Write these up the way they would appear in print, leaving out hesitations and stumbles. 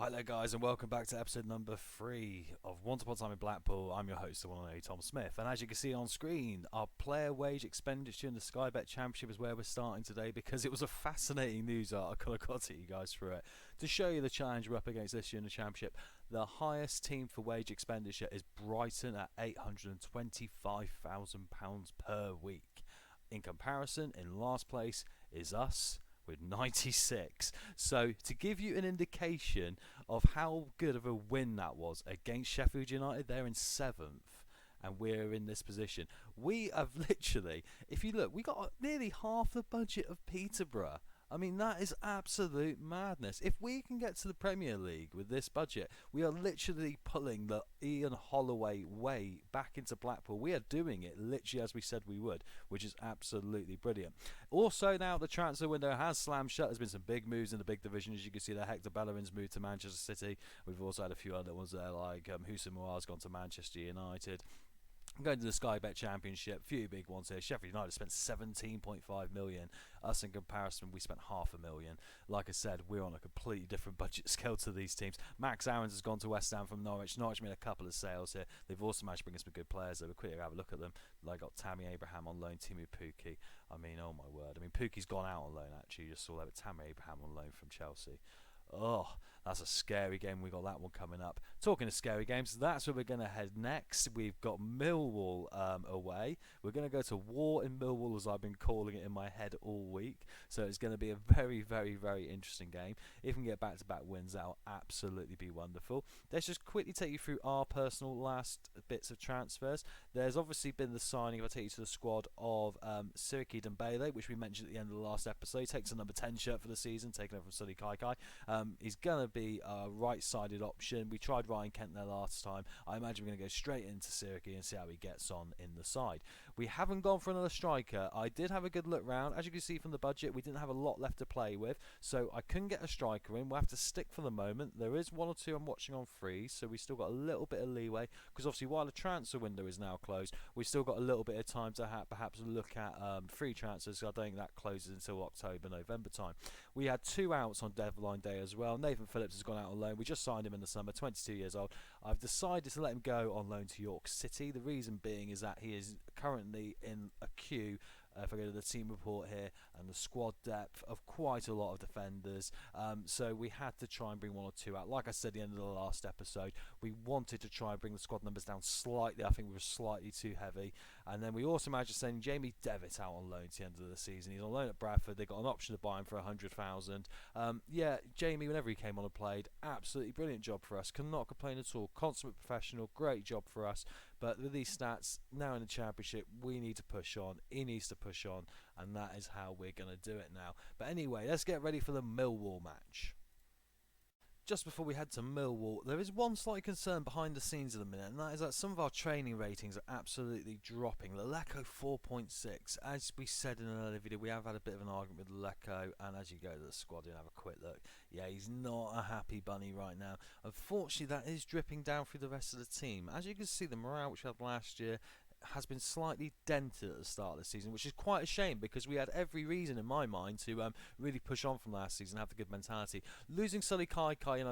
Hi there, guys, and welcome back to episode number 3 of Once Upon a Time in Blackpool. I'm your host, the one and only Tom Smith, and as you can see on screen, our player wage expenditure in the Sky Bet Championship is where we're starting today because it was a fascinating news article. I got to you guys through it to show you the challenge we're up against this year in the Championship. The highest team for wage expenditure is Brighton at £825,000 per week. In comparison, in last place is us with 96. So to give you an indication of how good of a win that was against Sheffield United, they're in 7th and we're in this position. We have literally, if you look, we got nearly half the budget of Peterborough. I mean, that is absolute madness. If we can get to the Premier League with this budget, we are literally pulling the Ian Holloway way back into Blackpool. We are doing it literally as we said we would, which is absolutely brilliant. Also, now the transfer window has slammed shut. There's been some big moves in the big division. As you can see, there, Hector Bellerin's moved to Manchester City. We've also had a few other ones there, like Houssem Mouar's gone to Manchester United. Going to the Sky Bet Championship, few big ones here. Sheffield United spent 17.5 million. Us, in comparison, we spent $500,000. Like I said, we're on a completely different budget scale to these teams. Max Aarons has gone to West Ham from Norwich. Norwich made a couple of sales here. They've also managed to bring us some good players. We'll quickly have a look at them. They got Tammy Abraham on loan, Timu Pukki. I mean, oh my word. I mean, Pukki's gone out on loan actually. You just saw that, but Tammy Abraham on loan from Chelsea. Oh, that's a scary game. We got that one coming up. Talking of scary games, that's where we're going to head next. We've got Millwall away. We're going to go to War in Millwall, as I've been calling it in my head all week. So it's going to be a very, very, very interesting game. If we can get back-to-back wins, that'll absolutely be wonderful. Let's just quickly take you through our personal last bits of transfers. There's obviously been the signing, if I take you to the squad, of Siriki Dembele, which we mentioned at the end of the last episode. He takes a number 10 shirt for the season, taken over from Sully Kaikai. He's going to be a right-sided option. We tried Ryan Kent there last time. I imagine we're going to go straight into Siriki and see how he gets on in the side. We haven't gone for another striker. I did have a good look round. As you can see from the budget, we didn't have a lot left to play with, so I couldn't get a striker in. We'll have to stick for the moment. There is one or two I'm watching on free, so we've still got a little bit of leeway, because obviously while the transfer window is now closed, we've still got a little bit of time to perhaps look at free transfers. So I don't think that closes until October, November time. We had 2 outs on deadline day as well. Nathan Phillips has gone out on loan. We just signed him in the summer, 22 years old. I've decided to let him go on loan to York City. The reason being is that he is currently in a queue, if I go to the team report here, and the squad depth of quite a lot of defenders. So we had to try and bring 1 or 2 out. Like I said at the end of the last episode, we wanted to try and bring the squad numbers down slightly. I think we were slightly too heavy. And then we also managed to send Jamie Devitt out on loan to the end of the season. He's on loan at Bradford. They got an option to buy him for 100,000. Yeah, Jamie, whenever he came on and played, absolutely brilliant job for us. Cannot complain at all. Consummate professional, great job for us. But with these stats, now in the Championship, we need to push on. He needs to push on. And that is how we're going to do it now. But anyway, let's get ready for the Millwall match. Just before we head to Millwall, there is one slight concern behind the scenes at the minute, and that is that some of our training ratings are absolutely dropping. Leleko 4.6. As we said in an earlier video, we have had a bit of an argument with Leleko, and as you go to the squad and have a quick look, yeah, he's not a happy bunny right now. Unfortunately, that is dripping down through the rest of the team. As you can see, the morale which we had last year has been slightly dented at the start of the season, which is quite a shame because we had every reason in my mind to really push on from last season, have the good mentality. Losing Sully Kaikai in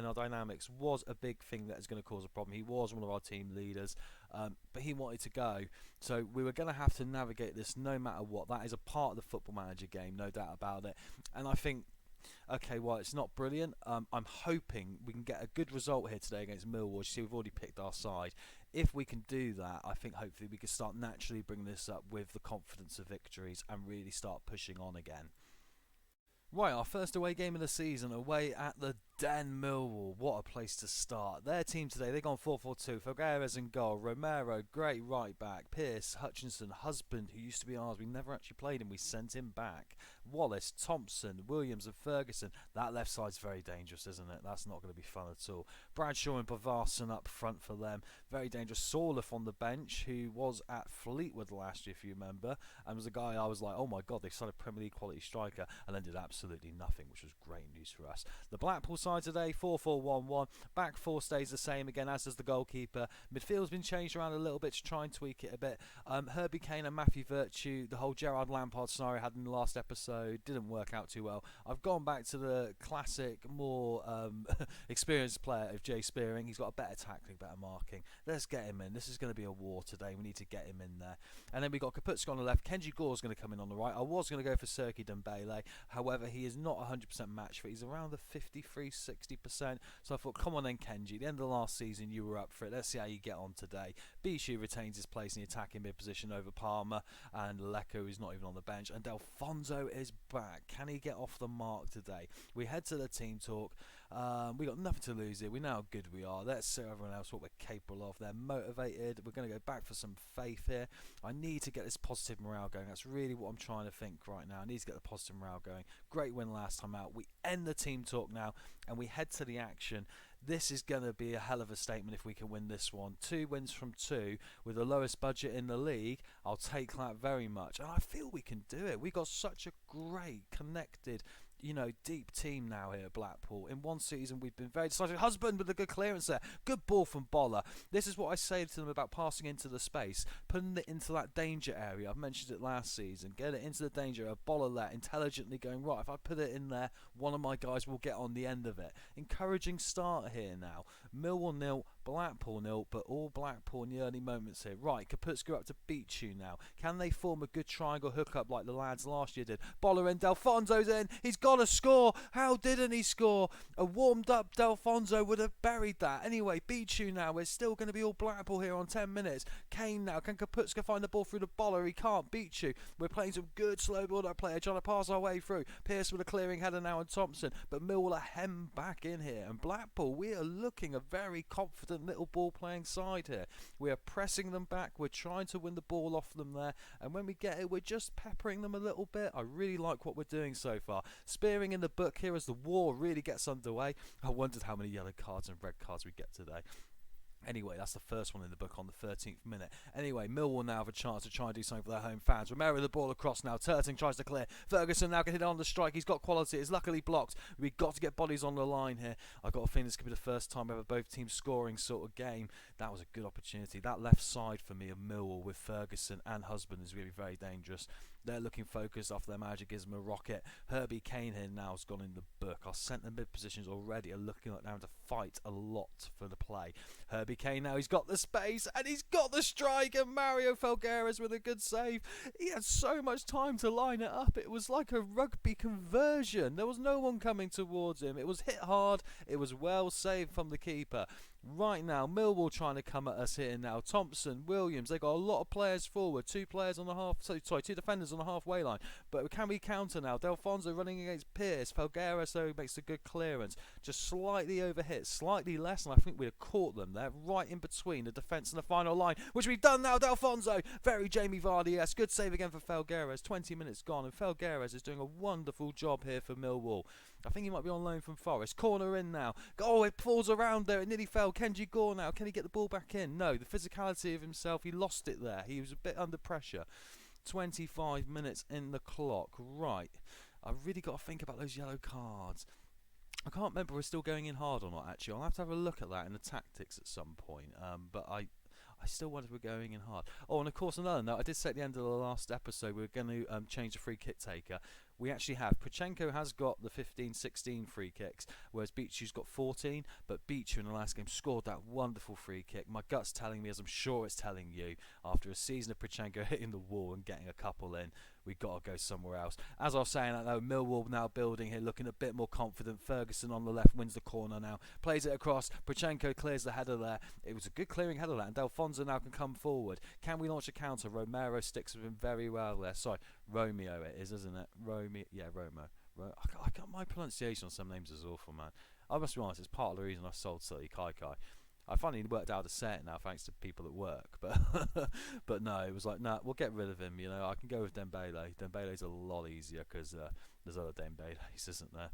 our dynamics was a big thing that is going to cause a problem. He was one of our team leaders, but he wanted to go, so we were going to have to navigate this no matter what. That is a part of the Football Manager game, no doubt about it. And I think, okay, well, it's not brilliant. I'm hoping we can get a good result here today against Millwall. You see, we've already picked our side. If we can do that, I think hopefully we can start naturally bringing this up with the confidence of victories and really start pushing on again. Right, our first away game of the season, away at the Den Millwall. What a place to start. Their team today, they've gone 4-4-2. Figueres in goal. Romero, great right back. Pearce, Hutchinson, Husband, who used to be ours. We never actually played him. We sent him back. Wallace, Thompson, Williams and Ferguson. That left side's very dangerous, isn't it? That's not going to be fun at all. Bradshaw and Bavarson up front for them. Very dangerous. Sorloff on the bench, who was at Fleetwood last year, if you remember, and was a guy I was like, oh my god, they signed a Premier League quality striker, and then did absolutely nothing, which was great news for us. The Blackpool side today, 4-4-1-1. Back four stays the same again, as does the goalkeeper. Midfield's been changed around a little bit to try and tweak it a bit. Herbie Kane and Matthew Virtue, the whole Gerard Lampard scenario had in the last episode. so didn't work out too well. I've gone back to the classic, more experienced player of Jay Spearing. He's got a better tackling, better marking. Let's get him in. This is going to be a war today. We need to get him in there. And then we got Kaputska on the left. Kenji Gore's going to come in on the right. I was going to go for Serki Dembele. However, he is not 100% match fit. He's around the 53-60%. So I thought, come on then, Kenji. At the end of the last season, you were up for it. Let's see how you get on today. Bichu retains his place in the attacking mid position over Palmer. And Leko is not even on the bench. And Delfonso is back. Can he get off the mark today? We head to the team talk. We got nothing to lose here. We know how good we are. Let's show everyone else what we're capable of. They're motivated. We're going to go back for some faith here. I need to get this positive morale going. That's really what I'm trying to think right now. I need to get the positive morale going. Great win last time out. We end the team talk now and we head to the action. This is going to be a hell of a statement if we can win this one. 2 wins from 2 with the lowest budget in the league. I'll take that very much. And I feel we can do it. We've got such a great, connected, deep team now here at Blackpool. In one season, we've been very decisive. Husband with a good clearance there. Good ball from Boller. This is what I say to them about passing into the space, putting it into that danger area. I've mentioned it last season. Get it into the danger area. Boller there, intelligently going, right, if I put it in there, one of my guys will get on the end of it. Encouraging start here now. Millwall 0, Blackpool 0, but all Blackpool in the early moments here. Right, Kaputska up to Bichu now. Can they form a good triangle hookup like the lads last year did? Boller in, Delfonso's in. He's got to score. How didn't he score? A warmed up Delfonso would have buried that. Anyway, Bichu now. We're still going to be all Blackpool here on 10 minutes. Kane now. Can Kaputska find the ball through the Boller? He can't. Bichu. We're playing some good slow build-up play, trying to pass our way through. Pearce with a clearing header now and Thompson. But Millwall are hemmed back in here. And Blackpool, we are looking a very confident little ball-playing side here. We are pressing them back. We're trying to win the ball off them there. And when we get it, we're just peppering them a little bit. I really like what we're doing so far. Spearing in the book here as the war really gets underway. I wondered how many yellow cards and red cards we get today. Anyway, that's the first one in the book on the 13th minute. Anyway, Millwall now have a chance to try and do something for their home fans. Romero the ball across now. Turting tries to clear. Ferguson now can hit on the strike. He's got quality. It's luckily blocked. We've got to get bodies on the line here. I've got a feeling this could be the first time ever both teams scoring sort of game. That was a good opportunity. That left side for me of Millwall with Ferguson and Husband is going to be very dangerous. They're looking focused after their manager gives them a rocket. Herbie Kane here now has gone in the book. Our centre mid positions already are looking like they're having to fight a lot for the play. Herbie Kane now, he's got the space and he's got the strike, and Mario Felgueiras with a good save. He had so much time to line it up. It was like a rugby conversion. There was no one coming towards him. It was hit hard. It was well saved from the keeper. Right now, Millwall trying to come at us here now. Thompson, Williams, they got a lot of players forward. Two defenders on the halfway line. But can we counter now? Delfonso running against Pearce. Felgueiras though makes a good clearance. Just slightly overhit, slightly less, and I think we'd have caught them there, right in between the defence and the final line, which we've done now. Delfonso, very Jamie Vardy-esque. Good save again for Felgueiras. 20 minutes gone, and Felgueiras is doing a wonderful job here for Millwall. I think he might be on loan from Forest. Corner in now. Oh, it falls around there. It nearly fell. Kenji Gore now. Can he get the ball back in? No, the physicality of himself. He lost it there. He was a bit under pressure. 25 minutes in the clock. Right. I've really got to think about those yellow cards. I can't remember if we're still going in hard or not, actually. I'll have to have a look at that in the tactics at some point. But I still wonder if we're going in hard. Oh, and of course, another note. I did say at the end of the last episode we're going to change the free kick taker. We actually have. Pochenko has got the 15-16 free kicks, whereas Bichu's got 14. But Bichu in the last game scored that wonderful free kick. My gut's telling me, as I'm sure it's telling you, after a season of Pochenko hitting the wall and getting a couple in, we've got to go somewhere else. As I was saying that though, Millwall now building here, looking a bit more confident. Ferguson on the left wins the corner now, plays it across. Pochenko clears the header there. It was a good clearing header there, and Delfonso now can come forward. Can we launch a counter? Romero sticks with him very well there. Sorry, Romeo it is, isn't it? Romo. I got my pronunciation on some names is awful, man. I must be honest, it's part of the reason I sold Silly Kai Kai. I finally worked out how to say it now, thanks to people at work. But but no, it was like, nah, we'll get rid of him. You know, I can go with Dembele. Dembele's a lot easier because there's other Dembele's, isn't there?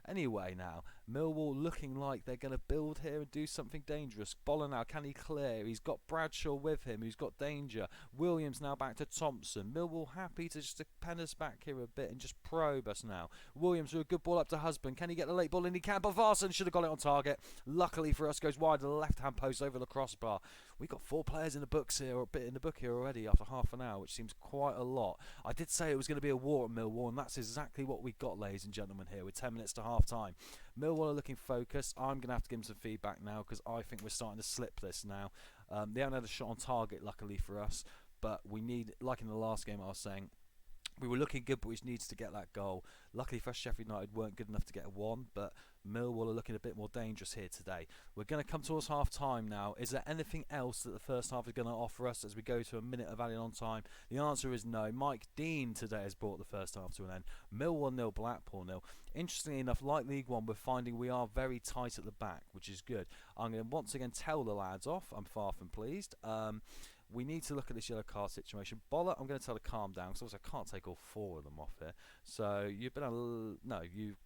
Anyway, now Millwall looking like they're going to build here and do something dangerous. Boller now, can he clear? He's got Bradshaw with him, who's got danger. Williams now back to Thompson. Millwall happy to just pen us back here a bit and just probe us now. Williams with a good ball up to Husband. Can he get the late ball in? He can, but Varson should have got it on target. Luckily for us, goes wide to the left-hand post over the crossbar. We've got 4 players in the books here, or a bit in the book here already after half an hour, which seems quite a lot. I did say it was going to be a war at Millwall, and that's exactly what we got, ladies and gentlemen, here with 10 minutes to half time. Millwall are looking focused. I'm going to have to give them some feedback now because I think we're starting to slip this now. They haven't had a shot on target, luckily for us, but we need, like in the last game I was saying, we were looking good, but we needed to get that goal. Luckily for us, Sheffield United weren't good enough to get a 1, but Millwall are looking a bit more dangerous here today. We're going to come towards half-time now. Is there anything else that the first half is going to offer us as we go to a minute of added on time? The answer is no. Mike Dean today has brought the first half to an end. Millwall 0, Blackpool 0. Interestingly enough, like League One, we're finding we are very tight at the back, which is good. I'm going to once again tell the lads off. I'm far from pleased. We need to look at this yellow card situation. Boller, I'm going to tell her to calm down because I can't take all 4 of them off here. So you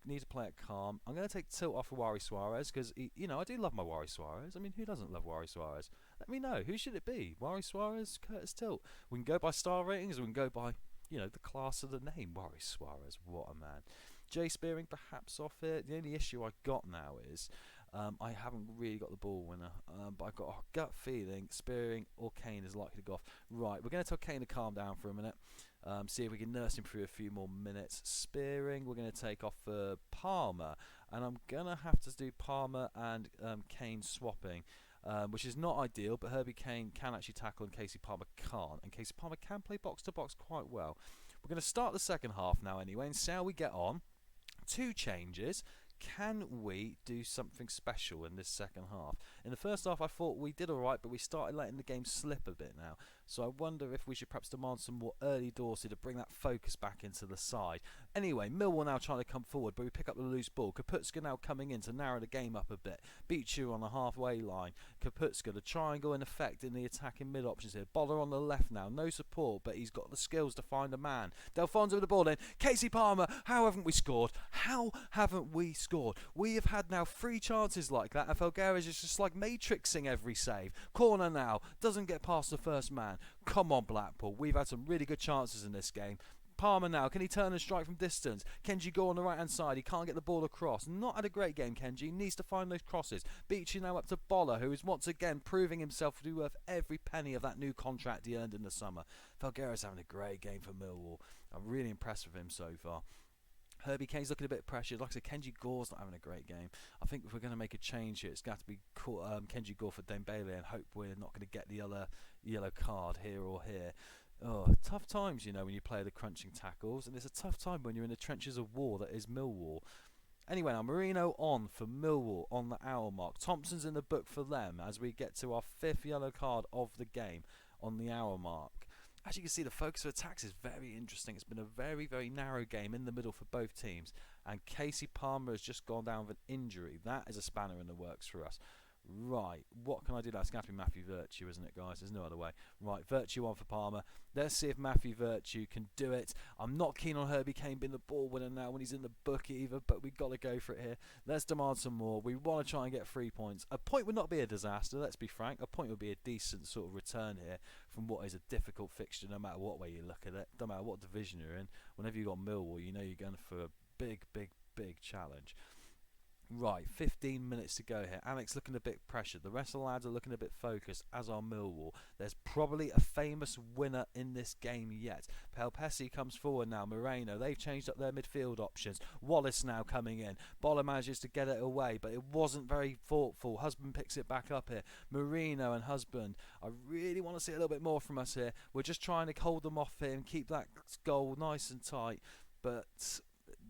need to play it calm. I'm going to take tilt off of Wari Suarez because I do love my Wari Suarez. I mean, who doesn't love Wari Suarez? Let me know. Who should it be? Wari Suarez, Curtis Tilt. We can go by star ratings. Or we can go by the class of the name. Wari Suarez, what a man. Jay Spearing perhaps off it. The only issue I got now is I haven't really got the ball winner, but I've got a gut feeling Spearing or Kane is likely to go off. Right, we're going to tell Kane to calm down for a minute, see if we can nurse him through a few more minutes. Spearing, we're going to take off for Palmer, and I'm going to have to do Palmer and Kane swapping, which is not ideal, but Herbie Kane can actually tackle and Casey Palmer can't, and Casey Palmer can play box-to-box quite well. We're going to start the second half now anyway and see how we get on. 2 changes. Can we do something special in this second half? In the first half I thought we did alright, but we started letting the game slip a bit now. So I wonder if we should perhaps demand some more early Dorsey to bring that focus back into the side. Anyway, Millwall now trying to come forward, but we pick up the loose ball. Kaputska now coming in to narrow the game up a bit. Beachu on the halfway line. Kaputska, the triangle in effect in the attacking mid options here. Boller on the left now, no support, but he's got the skills to find a man. Delfonso with the ball in. Casey Palmer, how haven't we scored? How haven't we scored? We have had now 3 chances like that, and Felgueres is just like matrixing every save. Corner now, doesn't get past the first man. Come on, Blackpool, we've had some really good chances in this game. Palmer now, can he turn and strike from distance? Kenji Gore on the right hand side, he can't get the ball across. Not had a great game, Kenji, needs to find those crosses. Beachy now up to Boller, who is once again proving himself to be worth every penny of that new contract he earned in the summer. Felgueres having a great game for Millwall. I'm really impressed with him so far. Herbie Kane's looking a bit pressured. Like I said, Kenji Gore's not having a great game. I think if we're going to make a change here, it's got to be Kenji Gore for Dembele and hope we're not going to get the yellow card here or here. Oh, tough times, when you play the crunching tackles, and it's a tough time when you're in the trenches of war that is Millwall. Anyway, now Marino on for Millwall on the hour mark. Thompson's in the book for them as we get to our 5th yellow card of the game on the hour mark. As you can see, the focus of attacks is very interesting. It's been a very, very narrow game in the middle for both teams. And Casey Palmer has just gone down with an injury. That is a spanner in the works for us. Right, what can I do? That's going to have to be Matthew Virtue, isn't it, guys? There's no other way. Right, Virtue on for Palmer. Let's see if Matthew Virtue can do it. I'm not keen on Herbie Kane being the ball winner now when he's in the book either, but we've got to go for it here. Let's demand some more. We want to try and get 3 points. A point would not be a disaster, let's be frank. A point would be a decent sort of return here from what is a difficult fixture, no matter what way you look at it. No matter what division you're in. Whenever you've got Millwall, you know you're going for a big, big, big challenge. Right, 15 minutes to go here. Alex looking a bit pressured. The rest of the lads are looking a bit focused, as are Millwall. There's probably a famous winner in this game yet. Pelpesi comes forward now. Moreno, they've changed up their midfield options. Wallace now coming in. Boller manages to get it away, but it wasn't very thoughtful. Husband picks it back up here. Marino and Husband. I really want to see a little bit more from us here. We're just trying to hold them off here and keep that goal nice and tight, but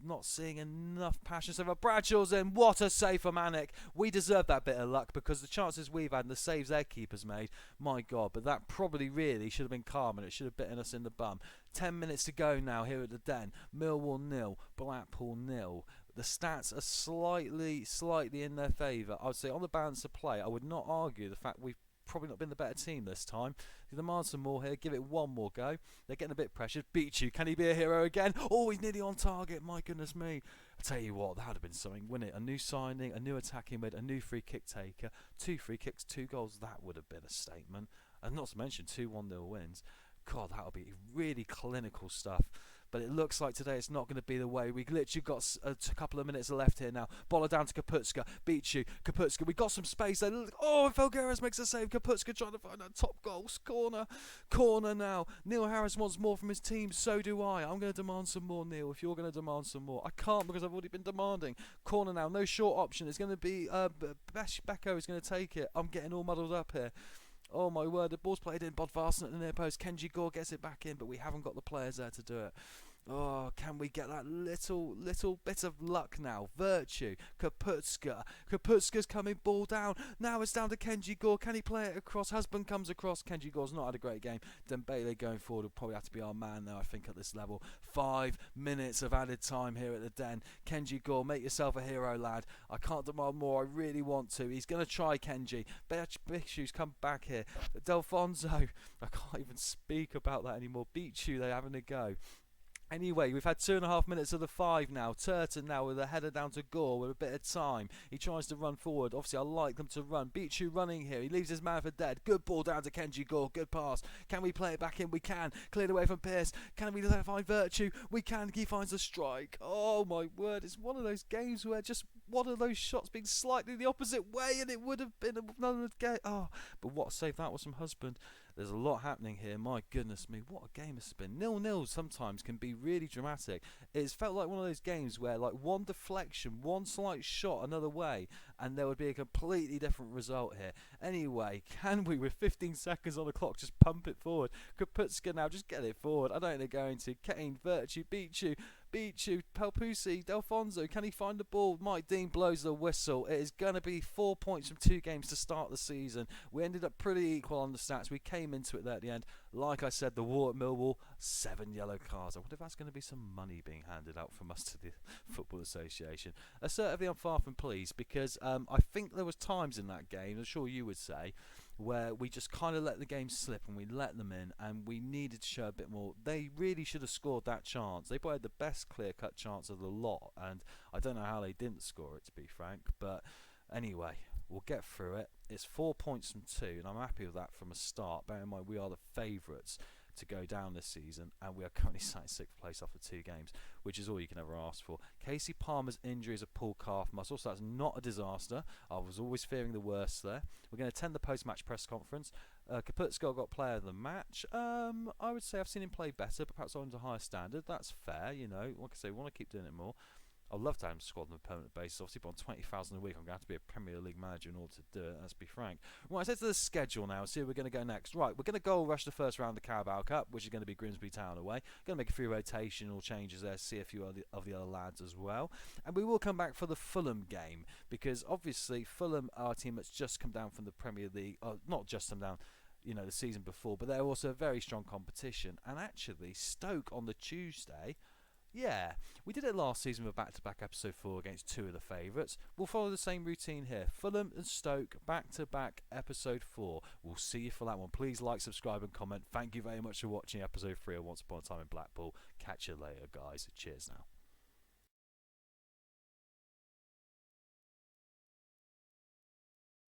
not seeing enough passion. So Bradshaw's in. What a save for Manic. We deserve that bit of luck because the chances we've had and the saves their keeper's made, my God, but that probably really should have been calm and it should have bitten us in the bum. 10 minutes to go now here at the Den. Millwall 0, Blackpool 0. The stats are slightly in their favour. I would say on the balance of play, I would not argue the fact we've probably not been the better team this time. They demand some more here, give it one more go. They're getting a bit pressured. Beat you, can he be a hero again? Oh, he's nearly on target, my goodness me. I tell you what, that would have been something, wouldn't it? A new signing, a new attacking mid, a new free kick taker, 2 free kicks, 2 goals. That would have been a statement. And not to mention 2 1-0 wins. God, that would be really clinical stuff. But it looks like today it's not going to be the way. We literally got a couple of minutes left here now. Boller down to Kaputska. Beat you. Kaputska. We got some space there. Oh, Felgueres makes a save. Kaputska trying to find that top goal. Corner. Corner now. Neil Harris wants more from his team. So do I. I'm going to demand some more, Neil, if you're going to demand some more. I can't because I've already been demanding. Corner now. No short option. It's going to be Becco is going to take it. I'm getting all muddled up here. Oh my word, the ball's played in. Bodvarsson at the near post. Kenji Gore gets it back in, but we haven't got the players there to do it. Oh, can we get that little bit of luck now? Virtue, Kaputska. Kaputska's coming, ball down. Now it's down to Kenji Gore. Can he play it across? Husband comes across. Kenji Gore's not had a great game. Dembele going forward will probably have to be our man now, I think, at this level. 5 minutes of added time here at the Den. Kenji Gore, make yourself a hero, lad. I can't demand more. I really want to. He's going to try, Kenji. Bichu's come back here. Delfonso. I can't even speak about that anymore. Bichu, they're having a go. Anyway, we've had 2.5 minutes of the 5 now. Turton now with a header down to Gore with a bit of time. He tries to run forward. Obviously, I like them to run. Bichu running here. He leaves his man for dead. Good ball down to Kenji Gore. Good pass. Can we play it back in? We can. Cleared away from Pierce. Can we find Virtue? We can. He finds a strike. Oh, my word. It's one of those games where just one of those shots being slightly the opposite way and it would have been another game. Oh, but what a save that was from Husband. There's a lot happening here. My goodness me, what a game it's been. 0-0 sometimes can be really dramatic. It's felt like one of those games where like one deflection, one slight shot another way, and there would be a completely different result here. Anyway, can we, with 15 seconds on the clock, just pump it forward? Kaputska now, just get it forward. I don't think they're going to. Kane, Virtue, Bichu, Pelpusi, Delfonso, can he find the ball? Mike Dean blows the whistle. It is going to be 4 points from 2 games to start the season. We ended up pretty equal on the stats. We came into it there at the end. Like I said, the war at Millwall, 7 yellow cards. I wonder if that's going to be some money being handed out from us to the Football Association. Assertively, I'm far from pleased because I think there was times in that game, I'm sure you would say, where we just kind of let the game slip and we let them in and we needed to show a bit more. They really should have scored that chance. They probably had the best clear-cut chance of the lot, and I don't know how they didn't score it, to be frank. But anyway, we'll get through it. It's 4 points from 2, and I'm happy with that from a start. Bear in mind, we are the favourites to go down this season, and we are currently sat in 6th place after 2 games, which is all you can ever ask for. Casey Palmer's injury is a pulled calf muscle, so that's not a disaster. I was always fearing the worst there. We're going to attend the post-match press conference. Kaputska got player of the match. I would say I've seen him play better, but perhaps on a higher standard. That's fair, you know. Like I say, we want to keep doing it more. I'd love to have him squad on a permanent basis. Obviously, but on 20,000 a week, I'm going to have to be a Premier League manager in order to do it, let's be frank. Right, let's head to the schedule now and see where we're going to go next. Right, we're going to goal rush the first round of the Carabao Cup, which is going to be Grimsby Town away. Going to make a few rotational changes there, see a few of the other lads as well. And we will come back for the Fulham game, because obviously Fulham are a team that's just come down from the Premier League, not just come down, you know, the season before, but they're also a very strong competition. And actually, Stoke on the Tuesday, yeah, we did it last season with a back-to-back episode 4 against 2 of the favourites. We'll follow the same routine here. Fulham and Stoke, back-to-back episode 4. We'll see you for that one. Please like, subscribe and comment. Thank you very much for watching episode 3 of Once Upon a Time in Blackpool. Catch you later, guys. Cheers now.